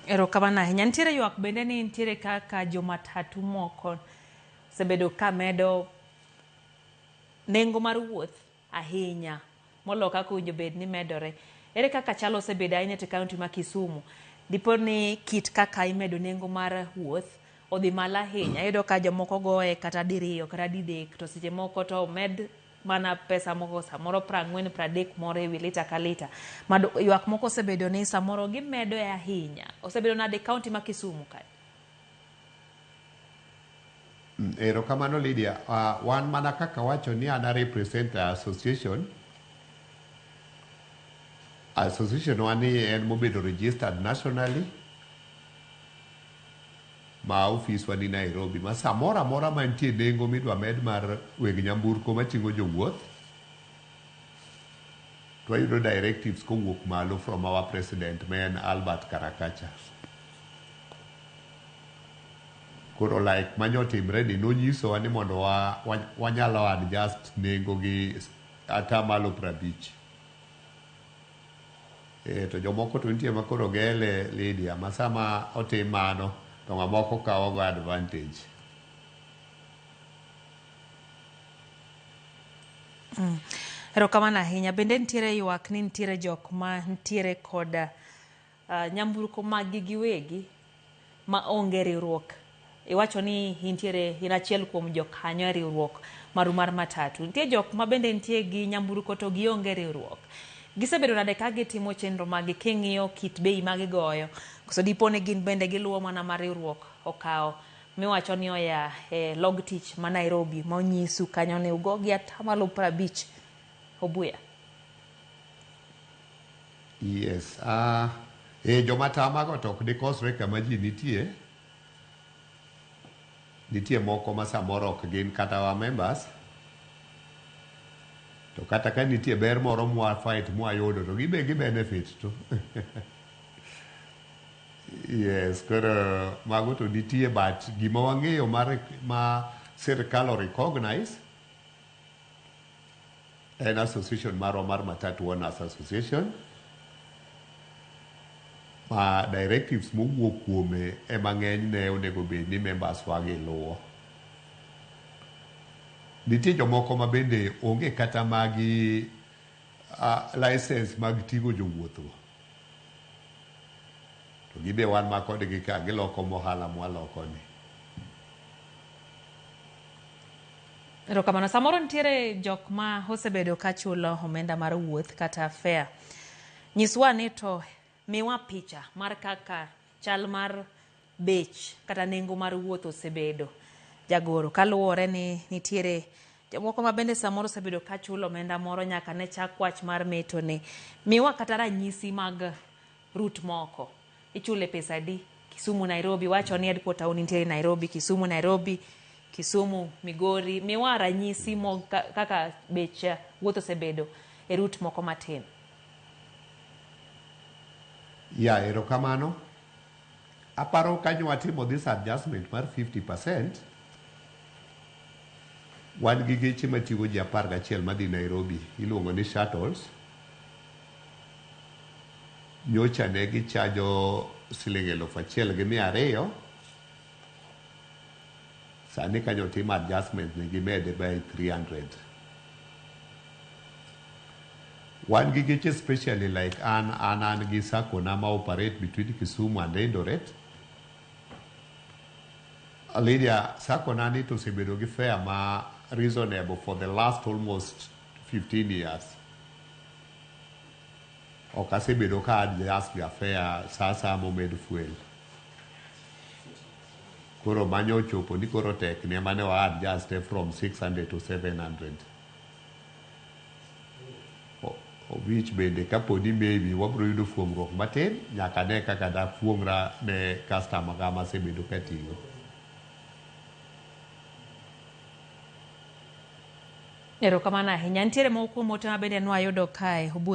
Erokamano ahinya. Nitiere ywak bende ni nitiere kaka jomatatu moko sebedo ka medo nengo mar wuoth ahinya molo kaka owinjo bed ni medore. Ere kaka chalo osebedo ahinya e kaunti ma Kisumu. Dipo ni kit kaka imedo nengo mar wuoth odhi malo ahinya. Iyudo ka jomoko goye kata diriyo kata didek to seche moko to med mana pesa moko samoro 40 30 moro ewi lita ka lita. Ywak moko osebedo ni samoro gimedo ahinya. Osebedo nade kaunti ma Kisumu kae? Erokamano Lydia, wan mana kaka wacho ni ana represent association wani en mobedo registered nationally ma office wani Nairobi ma samora mora mantie nengo midwa med mar weg nyamburko mating'o jowuoth to ayudo directives kowuok malo from our president men Albert Karakacha. Koro like manyotimre ni nonyisowa ni mondo wanyalo adjust nengo gi ata malo 50. To jomoko to nitie makoro gele Lydia masama otim mano to mamoko kawo go advantage. Erokamano ahinya. Bende nitiere ywak ni nitiere jok ma nitiere kod nyamburko magi giwegi ma onge riwruok. Iwacho ni in achiel kuom jokanyo e riwruok maru mar matatu. Nitie jok ma bende nitie gi nyamburko to gionge riwruok. Gisebedo nade ka gitimo chenro magi king'iyo kit bei magi goyo. Koso dipo ni gin bende giluwo mana mar riwruok okawo miwacho ni oya log tich ma Nairobi ma onyisu kanyo ni ugo gi ata malo 50. Obuya. Yes. Jomatamago to ok dikosre kama ji nitie moko ma samoro ok gin kata wa members to kata ka nitie ber moro mwa fight mwa yudo to gibe gi benefit to yes, koro mago to nitie but gima wang'eyo ma sirkal recognize en association marwa mar Matatu Owners Association ma directives mowuok kuome ema ng'eny ne onego bed ni members wagi luwo. Nitie jomoko ma bende onge kata magi license mag ting'o jowuotho. To gibe wan ma kodgi ka giloko mohala mwaloko ni. Erokamano. Samoro nitiere jok ma osebedo ka chulo omenda mar wuoth kata fare. Nyiswa ni to miwa picha mar kaka chal mar bech kata nengo mar wuoth osebedo jagoro kaluwore ni nitiere jomoko ma bende samoro osebedo ka chulo omenda moro nyaka ne chak wach mar meto ni. Miwa kata ranyisi mag route moko. Ichule pesa di? Kisumu Nairobi, wacho ni headquarter nitiere Nairobi, Kisumu Nairobi, Kisumu Migori. Miwa ranyisi kaka bech wuoth osebedo e route moko matin. Ya, erokamano. Aparo kanyo watimo this adjustment mar 50%. Wan gi geche mating'o ji 11 madhi Nairobi iluongo ni shuttles. Nyocha ne gichajo Sh1,200. Sani kanyo timo adjustment ne gimede by 300. Wan gi geche especially like an gi sako na ma operate between Kisumu and Eldoret. Lydia, sako na ni to osebedo gi fare ma reasonable for the last almost 15 years. Ok asebedo ka adjust ga fare sasa momed fuel. Koro manyo ochopo ni koro tek ne mane wa adjust from 600 to 700. Which bende kaponi maybe wabro yudo fuong'ruok matin nyaka ne kaka da fuong'ra ne customer kama sebedo katigo. Erokamano ahinya. Nitiere moko mote ma bende nwayudo kae Obuya.